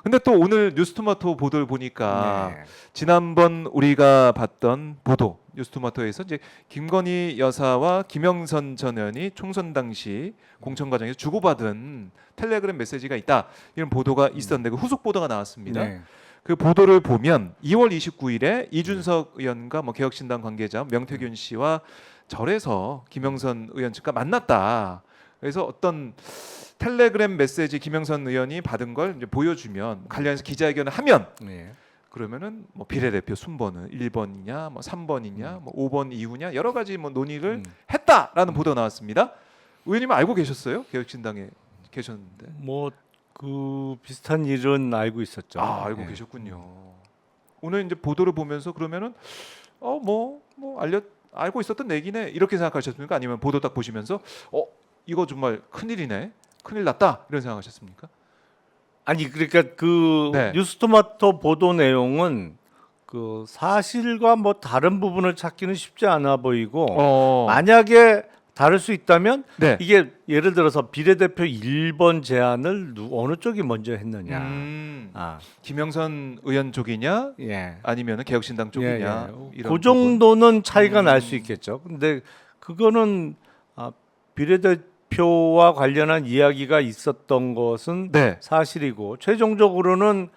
근데 또 오늘 뉴스토마토 보도를 보니까 네. 지난번 우리가 봤던 보도 뉴스토마토에서 이제 김건희 여사와 김영선 전 의원이 총선 당시 공천 과정에서 주고받은 텔레그램 메시지가 있다 이런 보도가 있었는데 그 후속 보도가 나왔습니다. 네. 그 보도를 보면 2월 29일에 이준석 의원과 뭐 개혁신당 관계자 명태균 씨와 절에서 김영선 의원 측과 만났다. 그래서 어떤 텔레그램 메시지 김영선 의원이 받은 걸 이제 보여주면 관련해서 기자회견을 하면 네. 그러면은 뭐 비례대표 순번은 1번이냐 뭐 3번이냐 뭐 5번 이후냐 여러 가지 뭐 논의를 했다라는 보도가 나왔습니다. 의원님 알고 계셨어요? 개혁신당에 계셨는데. 뭐 그 비슷한 일은 알고 있었죠. 알고 네. 계셨군요. 오늘 이제 보도를 보면서 그러면은 뭐 알고 있었던 얘기네 이렇게 생각하셨습니까? 아니면 보도 딱 보시면서 이거 정말 큰일이네, 큰일 났다 이런 생각하셨습니까? 아니 그러니까 그 네. 뉴스토마토 보도 내용은 그 사실과 뭐 다른 부분을 찾기는 쉽지 않아 보이고 만약에 다를 수 있다면 네. 이게 예를 들어서 비례대표 1번 제안을 어느 쪽이 먼저 했느냐. 김영선 의원 쪽이냐, 예. 아니면은 개혁신당 쪽이냐 이런 그 정도는 차이가 날 수 있겠죠. 근데 그거는 비례대표와 관련한 이야기가 있었던 것은 네. 사실이고 최종적으로는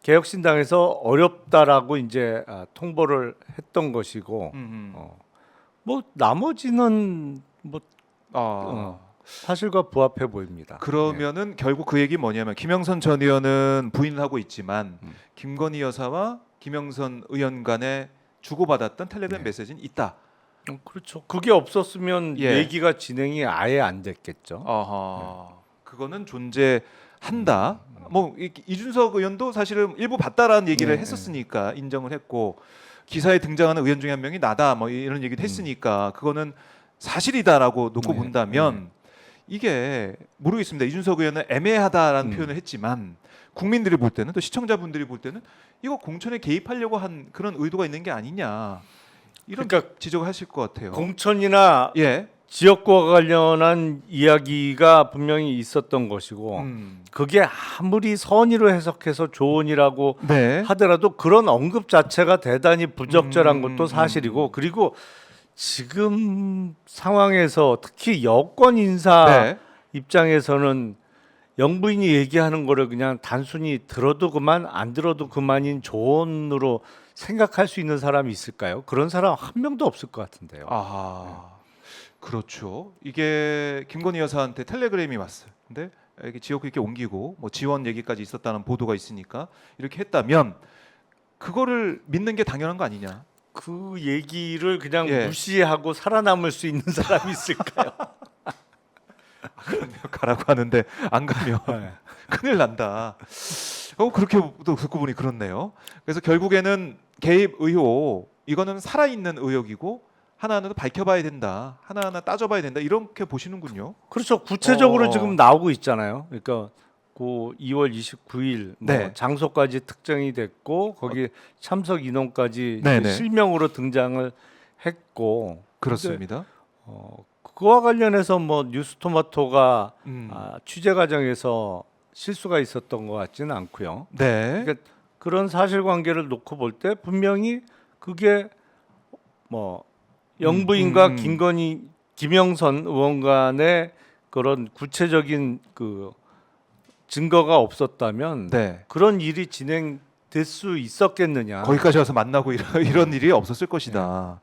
개혁신당에서 어렵다라고 이제 통보를 했던 것이고 뭐 나머지는 뭐 사실과 부합해 보입니다. 그러면은 결국 그 얘기 뭐냐면 김영선 전 의원은 부인을 하고 있지만 김건희 여사와 김영선 의원 간에 주고받았던 텔레그램 메시지는 있다. 그렇죠. 그게 없었으면 예. 얘기가 진행이 아예 안 됐겠죠. 그거는 존재한다. 뭐 이준석 의원도 사실은 일부 봤다라는 얘기를 했었으니까 인정을 했고 기사에 등장하는 의원 중에 한 명이 나다 뭐 이런 얘기도 했으니까 그거는 사실이다라고 놓고 본다면 이게 모르겠습니다. 이준석 의원은 애매하다라는 표현을 했지만 국민들이 볼 때는 또 시청자분들이 볼 때는 이거 공천에 개입하려고 한 그런 의도가 있는 게 아니냐 이런 그러니까 지적을 하실 것 같아요. 공천이나 예. 지역과 관련한 이야기가 분명히 있었던 것이고 그게 아무리 선의로 해석해서 조언이라고 네. 하더라도 그런 언급 자체가 대단히 부적절한 것도 사실이고 그리고 지금 상황에서 특히 여권 인사 네. 입장에서는 영부인이 얘기하는 거를 그냥 단순히 들어도 그만 안 들어도 그만인 조언으로 생각할 수 있는 사람이 있을까요? 그런 사람 한 명도 없을 것 같은데요. 그렇죠. 이게 김건희 여사한테 텔레그램이 왔어요. 근데 이게 지역 이렇게 옮기고 뭐 지원 얘기까지 있었다는 보도가 있으니까 이렇게 했다면 그거를 믿는 게 당연한 거 아니냐? 그 얘기를 그냥 예. 무시하고 살아남을 수 있는 사람이 있을까요? 그러면 가라고 하는데 안 가면 큰일 난다. 그렇게 또 듣고 보니 그렇네요. 그래서 결국에는 개입 의혹 이거는 살아있는 의혹이고 하나하나 밝혀봐야 된다. 하나하나 따져봐야 된다. 이렇게 보시는군요. 그렇죠. 구체적으로 지금 나오고 있잖아요. 그러니까 그 2월 29일 뭐 네. 장소까지 특정이 됐고 거기 참석 인원까지 네네. 이제 실명으로 등장을 했고 그렇습니다. 그와 관련해서 뭐 뉴스토마토가 취재 과정에서 실수가 있었던 것 같지는 않고요. 네. 그러니까 그런 사실관계를 놓고 볼 때 분명히 그게 뭐 영부인과 김영선 의원 간의 그런 구체적인 그 증거가 없었다면 네. 그런 일이 진행될 수 있었겠느냐. 거기까지 와서 만나고 이런 일이 없었을 것이다.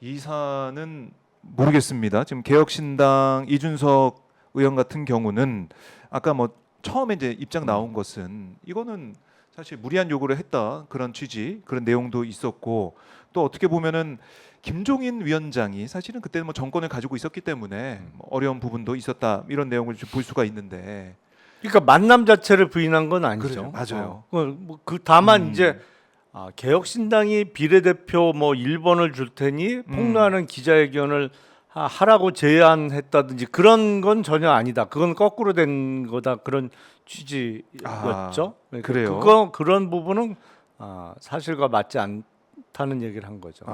이 사안은 모르겠습니다. 지금 개혁신당 이준석 의원 같은 경우는 아까 뭐 처음에 이제 입장 나온 것은 이거는 사실 무리한 요구를 했다 그런 취지 그런 내용도 있었고 또 어떻게 보면은 김종인 위원장이 사실은 그때는 뭐 정권을 가지고 있었기 때문에 뭐 어려운 부분도 있었다 이런 내용을 좀 볼 수가 있는데 그러니까 만남 자체를 부인한 건 아니죠. 맞아요. 다만 이제 개혁신당이 비례대표 뭐 1번을 줄 테니 폭로하는 기자회견을 하라고 제안했다든지 그런 건 전혀 아니다. 그건 거꾸로 된 거다. 그런 취지였죠. 그러니까 그래요? 그런 부분은 사실과 맞지 않다는 얘기를 한 거죠.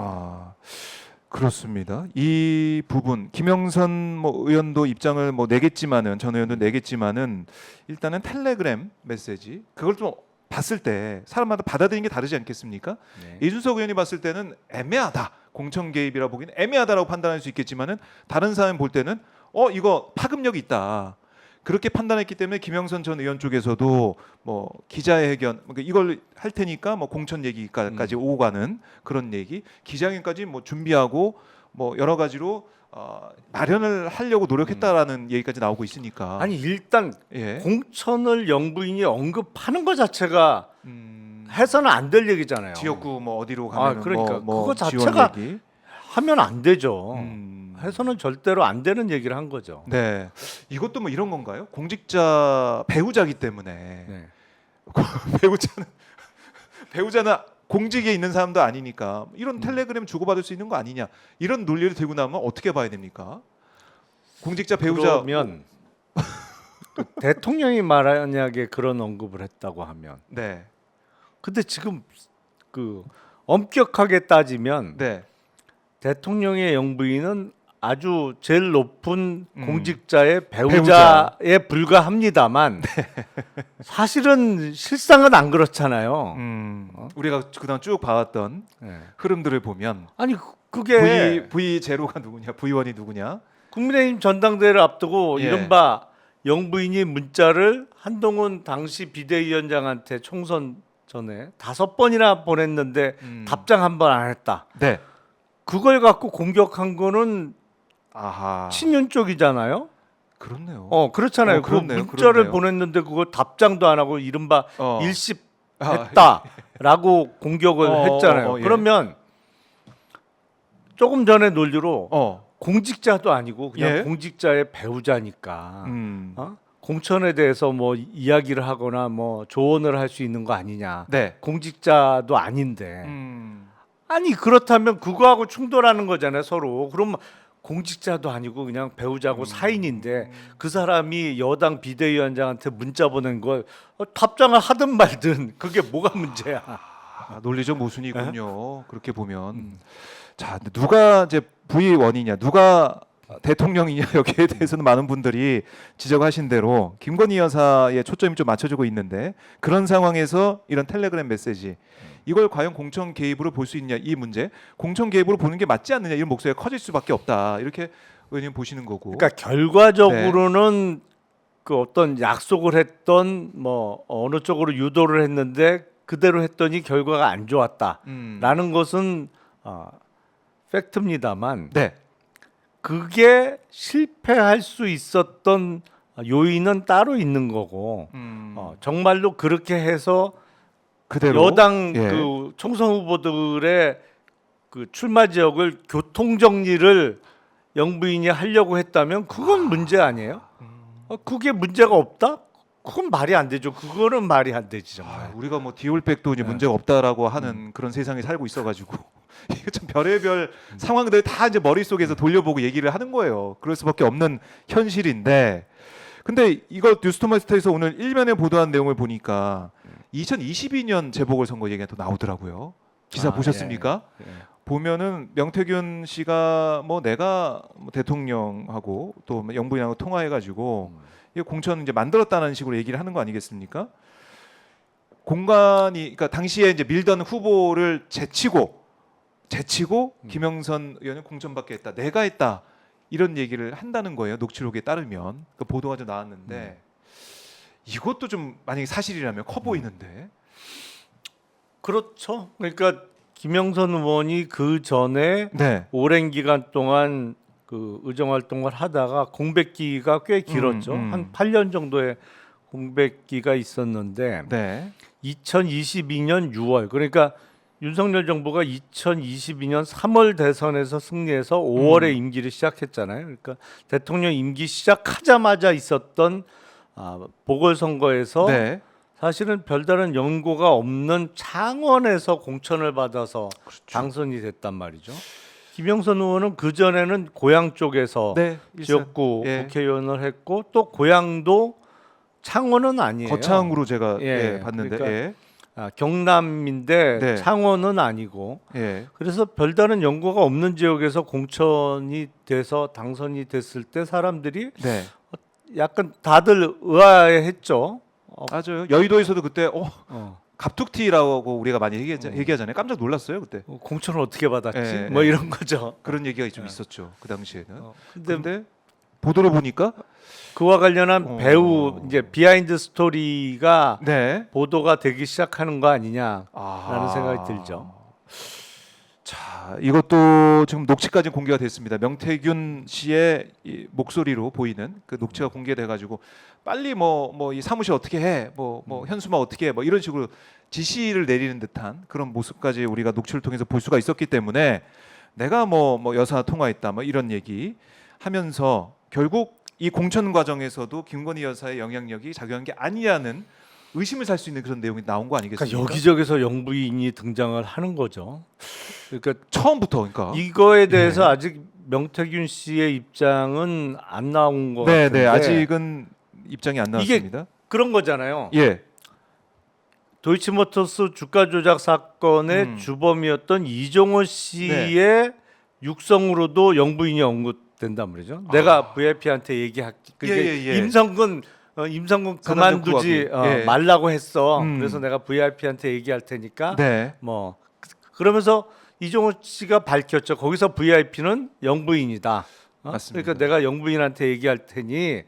그렇습니다. 이 부분 김영선 뭐 의원도 입장을 뭐 내겠지만은 전 의원도 내겠지만은 일단은 텔레그램 메시지 그걸 좀 봤을 때 사람마다 받아들이는 게 다르지 않겠습니까? 네. 이준석 의원이 봤을 때는 애매하다. 공천 개입이라 보기는 애매하다라고 판단할 수 있겠지만은 다른 사람 볼 때는 이거 파급력이 있다. 그렇게 판단했기 때문에 김영선 전 의원 쪽에서도 뭐 기자회견 이걸 할 테니까 뭐 공천 얘기까지 오고 가는 그런 얘기, 기자회견까지 뭐 준비하고 뭐 여러 가지로 마련을 하려고 노력했다라는 얘기까지 나오고 있으니까. 아니 일단 예. 공천을 영부인이 언급하는 것 자체가 음, 해서는 안 될 얘기잖아요. 지역구 뭐 어디로 가면 그러니까 뭐 그거 지원 자체가 얘기. 하면 안 되죠. 음. 해서는 절대로 안 되는 얘기를 한 거죠. 네. 이것도 뭐 이런 건가요? 공직자 배우자기 때문에 네. 배우자는 공직에 있는 사람도 아니니까 이런 텔레그램 주고받을 수 있는 거 아니냐 이런 논리를 들고 나오면 어떻게 봐야 됩니까? 공직자 배우자 그러면 그 대통령이 만약에 그런 언급을 했다고 하면, 네, 근데 지금 그 엄격하게 따지면 네, 대통령의 영부인은 아주 제일 높은 음. 공직자의 배우자에 불과합니다만 사실은 실상은 안 그렇잖아요. 우리가 그동안 쭉 봐왔던 네. 흐름들을 보면 아니 그게 V 제로가 누구냐, V1이 누구냐, 국민의힘 전당대회를 앞두고 예. 이른바 영부인이 문자를 한동훈 당시 비대위원장한테 총선 전에 5번이나 보냈는데 답장 한 번 안 했다. 네, 그걸 갖고 공격한 거는 아하, 친윤 쪽이잖아요. 그렇네요. 그렇잖아요. 그렇네요. 문자를 그렇네요. 보냈는데 그거 답장도 안 하고 이른바 아, 일십했다라고 공격을 했잖아요. 예. 그러면 조금 전에 논리로 어, 공직자도 아니고 그냥 예. 공직자의 배우자니까 음, 공천에 대해서 뭐 이야기를 하거나 뭐 조언을 할 수 있는 거 아니냐. 네, 공직자도 아닌데. 아니 그렇다면 그거하고 충돌하는 거잖아요 서로. 그럼 공직자도 아니고 그냥 배우자고 사인인데 그 사람이 여당 비대위원장한테 문자 보낸 걸 답장을 하든 말든 그게 뭐가 문제야. 논리적 모순이군요. 그렇게 보면 자 누가 이제 V1이냐, 누가 대통령이냐 여기에 대해서는 많은 분들이 지적하신 대로 김건희 여사의 초점이 좀 맞춰지고 있는데 그런 상황에서 이런 텔레그램 메시지 이걸 과연 공천 개입으로 볼 수 있냐 이 문제 공천 개입으로 보는 게 맞지 않느냐 이런 목소리가 커질 수밖에 없다 이렇게 의원님 보시는 거고. 그러니까 결과적으로는 그 어떤 약속을 했던 뭐 어느 쪽으로 유도를 했는데 그대로 했더니 결과가 안 좋았다라는 것은 팩트입니다만 네. 그게 실패할 수 있었던 요인은 따로 있는 거고 정말로 그렇게 해서 그대로 여당 예. 그 총선 후보들의 그 출마 지역을 교통 정리를 영부인이 하려고 했다면 그건 문제 아니에요? 그게 문제가 없다? 그건 말이 안 되죠. 그거는 말이 안 되지 정말. 우리가 뭐 디올백도 이제 문제가 없다라고 하는 그런 세상에 살고 있어가지고 이거 참 별의별 상황들 다 이제 머릿속에서 돌려보고 얘기를 하는 거예요. 그럴 수밖에 없는 현실인데 근데 이거 뉴스토마스터에서 오늘 일면에 보도한 내용을 보니까 2022년 재보궐선거 얘기가 또 나오더라고요. 기사 보셨습니까? 예. 보면은 명태균 씨가 뭐 내가 뭐 대통령하고 또 영부인하고 통화해가지고 이 공천 이제 만들었다는 식으로 얘기를 하는 거 아니겠습니까? 공간이 그러니까 당시에 이제 밀던 후보를 제치고 김영선 의원은 공천받게 했다. 내가 했다. 이런 얘기를 한다는 거예요. 녹취록에 따르면 그 보도가 좀 나왔는데 이것도 좀 만약에 사실이라면 커 보이는데. 그렇죠. 그러니까 김영선 의원이 그 전에 네. 오랜 기간 동안 그 의정 활동을 하다가 공백기가 꽤 길었죠. 한 8년 정도의 공백기가 있었는데 네. 2022년 6월 그러니까 윤석열 정부가 2022년 3월 대선에서 승리해서 5월에 임기를 시작했잖아요. 그러니까 대통령 임기 시작하자마자 있었던 보궐선거에서 네. 사실은 별다른 연고가 없는 창원에서 공천을 받아서 그렇죠. 당선이 됐단 말이죠. 김영선 의원은 그 전에는 고향 쪽에서 네. 지역구 예. 국회의원을 했고 또 고향도 창원은 아니에요. 거창으로 제가 예, 봤는데 그러니까 예. 경남인데 네. 창원은 아니고 예. 그래서 별다른 연고가 없는 지역에서 공천이 돼서 당선이 됐을 때 사람들이 네. 약간 다들 의아해했죠. 맞아요. 여의도에서도 그때 어. 갑툭튀라고 우리가 많이 얘기하잖아요. 깜짝 놀랐어요 그때. 공천을 어떻게 받았지? 예, 뭐 예. 이런 거죠. 그런 얘기가 좀 있었죠 그 당시에는. 근데 근데 보도를 보니까 그와 관련한 어. 배우 이제 비하인드 스토리가 네. 보도가 되기 시작하는 거 아니냐라는 아. 생각이 들죠. 자, 이것도 지금 녹취까지 공개가 됐습니다. 명태균 씨의 이 목소리로 보이는 그 녹취가 공개돼 가지고 빨리 뭐 이 사무실 어떻게 해? 뭐 현수막 어떻게 해? 뭐 이런 식으로 지시를 내리는 듯한 그런 모습까지 우리가 녹취를 통해서 볼 수가 있었기 때문에 내가 뭐 여사 통화했다 뭐 이런 얘기 하면서 결국 이 공천 과정에서도 김건희 여사의 영향력이 작용한 게 아니냐는 의심을 살 수 있는 그런 내용이 나온 거 아니겠습니까? 그러니까 여기저기서 영부인이 등장을 하는 거죠. 그러니까 처음부터 그러니까. 이거에 대해서 아직 명태균 씨의 입장은 안 나온 것 네, 같은데 네. 아직은 입장이 안 나왔습니다. 그런 거잖아요. 예. 도이치모터스 주가 조작 사건의 주범이었던 이종호 씨의 육성으로도 영부인이 언급된단 말이죠. 내가 VIP한테 얘기할게. 그러니까 예. 임성근 그만두지 구하기. 예. 말라고 했어. 음. 그래서 내가 VIP한테 얘기할 테니까 네. 뭐 그러면서 이종호 씨가 밝혔죠. 거기서 VIP는 영부인이다. 맞습니다. 그러니까 내가 영부인한테 얘기할 테니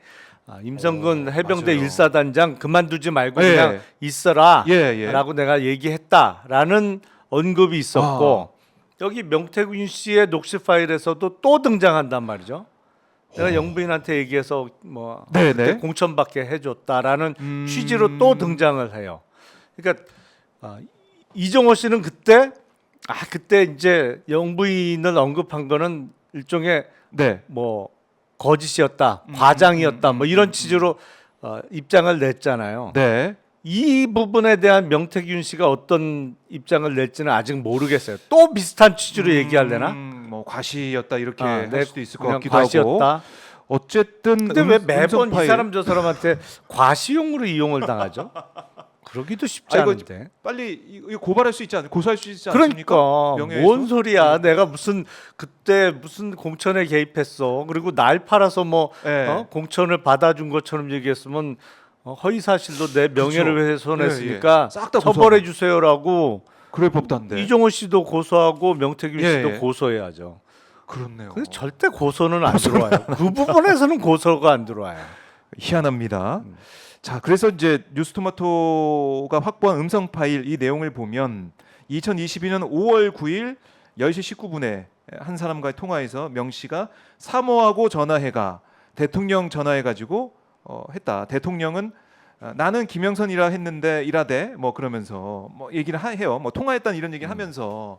임성근 해병대 맞아요. 1사단장 그만두지 말고 예. 그냥 있어라 예. 라고 내가 얘기했다라는 언급이 있었고 여기 명태균 씨의 녹취 파일에서도 또 등장한단 말이죠. 내가 영부인한테 얘기해서 뭐 네, 그때 네. 공천받게 해줬다라는 취지로 또 등장을 해요. 그러니까 이종호 씨는 그때 이제 영부인을 언급한 거는 일종의 네. 뭐 거짓이었다, 과장이었다, 뭐 이런 취지로 입장을 냈잖아요. 네. 이 부분에 대한 명태균 씨가 어떤 입장을 낼지는 아직 모르겠어요. 또 비슷한 취지로 얘기하려나? 뭐 과시였다 이렇게 네, 할 수도 있을 것 그냥 같기도 하고. 과시였다. 어쨌든 근데 왜 매번 음성 이 사람 저 사람한테 과시용으로 이용을 당하죠? 그러기도 쉽지 이거 않은데. 빨리 이거 고발할 수 있지 않 고소할 수 있지 않습니까? 그러니까 명예훼손? 뭔 소리야? 내가 그때 무슨 공천에 개입했어? 그리고 날 팔아서 뭐 예. 공천을 받아준 것처럼 얘기했으면 허위 사실로 내 명예를 그쵸. 훼손했으니까 싹다 처벌해 주세요라고 그럴 법도 한데. 이종호 씨도 고소하고 명태균 예, 씨도 예. 고소해야죠. 그렇네요. 근데 절대 고소는 안 들어와요. 그 부분에서는 고소가 안 들어와요. 희한합니다. 자, 그래서 이제 뉴스토마토가 확보한 음성 파일 이 내용을 보면 2022년 5월 9일 10시 19분에 한 사람과의 통화에서 명 씨가 사모하고 전화해가 대통령 전화해 가지고 했다. 대통령은 나는 김영선이라 했는데 이라대 뭐 그러면서 뭐 얘기를 해요. 뭐 통화했다는 이런 얘기를 하면서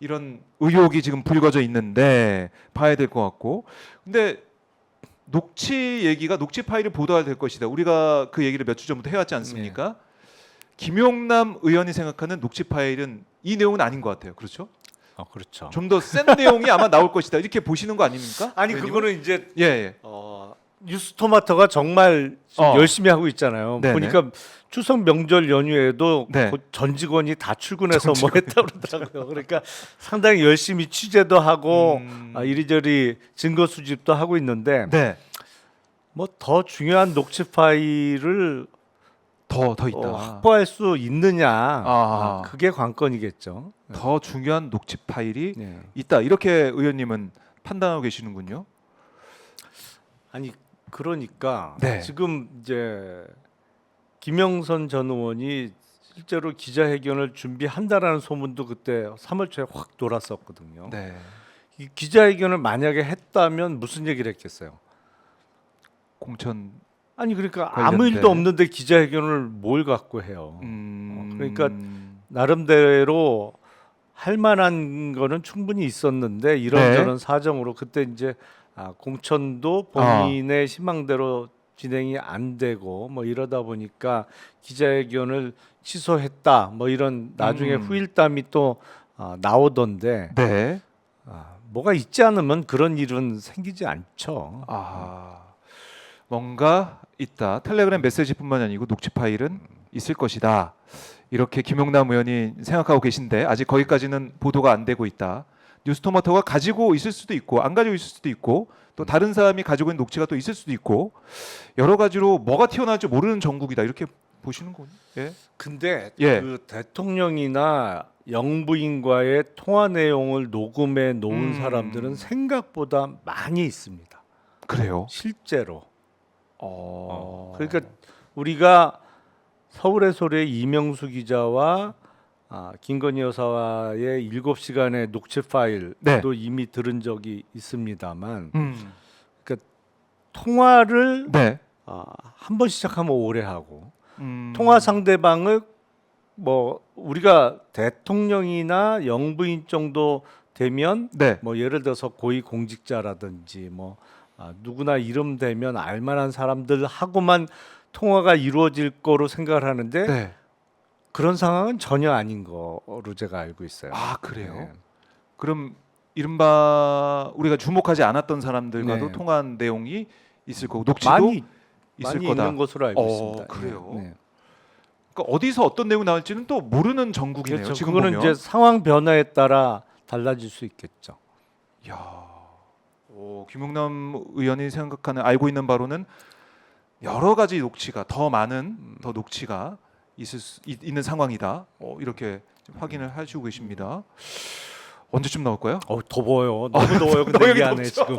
이런 의혹이 지금 불거져 있는데 봐야 될 것 같고. 근데 녹취 파일을 보도해야 될 것이다. 우리가 그 얘기를 몇 주 전부터 해왔지 않습니까? 김용남 의원이 생각하는 녹취 파일은 이 내용은 아닌 것 같아요. 그렇죠? 그렇죠. 좀 더 센 내용이 아마 나올 것이다. 이렇게 보시는 거 아닙니까? 아니 의원님은? 그거는 이제 예. 뉴스토마토가 정말 지금 열심히 하고 있잖아요. 네네. 보니까 추석 명절 연휴에도 네. 전 직원이 다 출근해서 뭐 했다 그러더라고요. 그러니까 상당히 열심히 취재도 하고 이리저리 증거 수집도 하고 있는데 네. 뭐 더 중요한 녹취 파일을 더 있다. 확보할 수 있느냐 그게 관건이겠죠. 더 중요한 녹취 파일이 네. 있다. 이렇게 의원님은 판단하고 계시는군요. 아니 그러니까 네. 지금 이제 김영선 전 의원이 실제로 기자회견을 준비한다라는 소문도 그때 3월 초에 확 돌았었거든요. 네. 이 기자회견을 만약에 했다면 무슨 얘기를 했겠어요? 공천 아니 그러니까 관련된. 아무 일도 없는데 기자회견을 뭘 갖고 해요? 그러니까 나름대로 할 만한 거는 충분히 있었는데 이런저런 사정으로 그때 이제 공천도 본인의 희망대로 진행이 안 되고 뭐 이러다 보니까 기자회견을 취소했다 뭐 이런 나중에 후일담이 또 나오던데 네. 뭐가 있지 않으면 그런 일은 생기지 않죠. 뭔가 있다. 텔레그램 메시지뿐만이 아니고 녹취 파일은 있을 것이다. 이렇게 김용남 의원이 생각하고 계신데 아직 거기까지는 보도가 안 되고 있다. 뉴스토마토가 가지고 있을 수도 있고 안 가지고 있을 수도 있고 또 다른 사람이 가지고 있는 녹취가 또 있을 수도 있고 여러 가지로 뭐가 튀어나올지 모르는 정국이다. 이렇게 보시는 거예요. 예. 근데 예. 그 대통령이나 영부인과의 통화 내용을 녹음해 놓은 사람들은 생각보다 많이 있습니다. 그래요. 실제로. 그러니까 우리가 서울의 소리의 이명수 기자와 김건희 여사와의 7시간의 녹취 파일도 네. 이미 들은 적이 있습니다만 음. 통화를 네. 한 번 시작하면 오래 하고 음. 통화 상대방을 뭐 우리가 대통령이나 영부인 정도 되면 네. 뭐 예를 들어서 고위 공직자라든지 뭐 누구나 이름 되면 알만한 사람들하고만 통화가 이루어질 거로 생각을 하는데 네. 그런 상황은 전혀 아닌 거로 제가 알고 있어요. 아, 그래요. 네. 그럼 이른바 우리가 주목하지 않았던 사람들과도 네. 통화한 내용이 있을 거고 녹취도 많이 있을 많이 거다. 있는 것으로 알고 있습니다. 그래요. 네. 그러니까 어디서 어떤 내용이 나올지는 또 모르는 정국이네요. 그렇죠. 지금 그거는 보면. 이제 상황 변화에 따라 달라질 수 있겠죠. 야, 김용남 의원이 생각하는 알고 있는 바로는 여러 가지 녹취가 더 많은 더 녹취가 있는 상황이다. 이렇게 좀 확인을 하시고 계십니다. 언제쯤 나올까요? 더워요. 너무 더워요. 근데 여기 이 안에 덥죠? 지금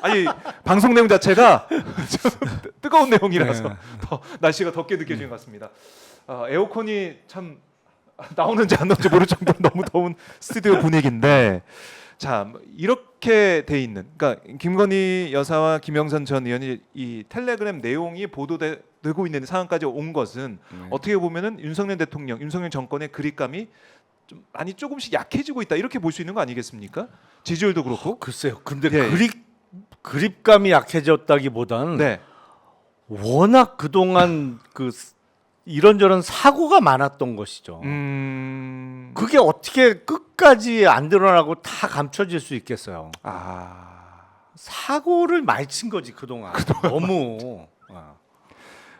아니 방송 내용 자체가 좀 뜨거운 내용이라서 네. 더 날씨가 덥게 느껴지는 것 같습니다. 에어컨이 참 나오는지 안 나오는지 모를 정도로 너무 더운 스튜디오 분위기인데 자 이렇게 돼 있는 그러니까 김건희 여사와 김영선 전 의원이 이 텔레그램 내용이 보도되고 있는 상황까지 온 것은 어떻게 보면은 윤석열 대통령, 윤석열 정권의 그립감이 좀 많이 조금씩 약해지고 있다 이렇게 볼 수 있는 거 아니겠습니까? 지지율도 그렇고. 글쎄요. 근데 예. 그립감이 약해졌다기보다는 네. 워낙 그동안 이런저런 사고가 많았던 것이죠. 그게 어떻게 끝까지 안 드러나고 다 감춰질 수 있겠어요. 사고를 많이 친 거지 그동안. 너무.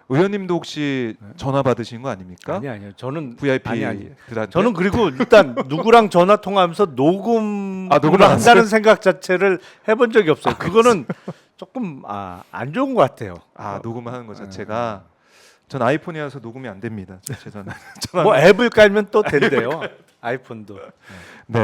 의원님도 혹시 전화 받으신 거 아닙니까? 아니요. 저는 VIP들한테. 저는 그리고 일단 누구랑 전화 통화하면서 녹음을 녹음을 안 한다는 했어요? 생각 자체를 해본 적이 없어요. 그거는 조금 안 좋은 것 같아요. 녹음하는 것 자체가 전 아이폰이라서 녹음이 안 됩니다. 제 전화. 뭐 앱을 깔면 또 된대요. 아이폰도. 네.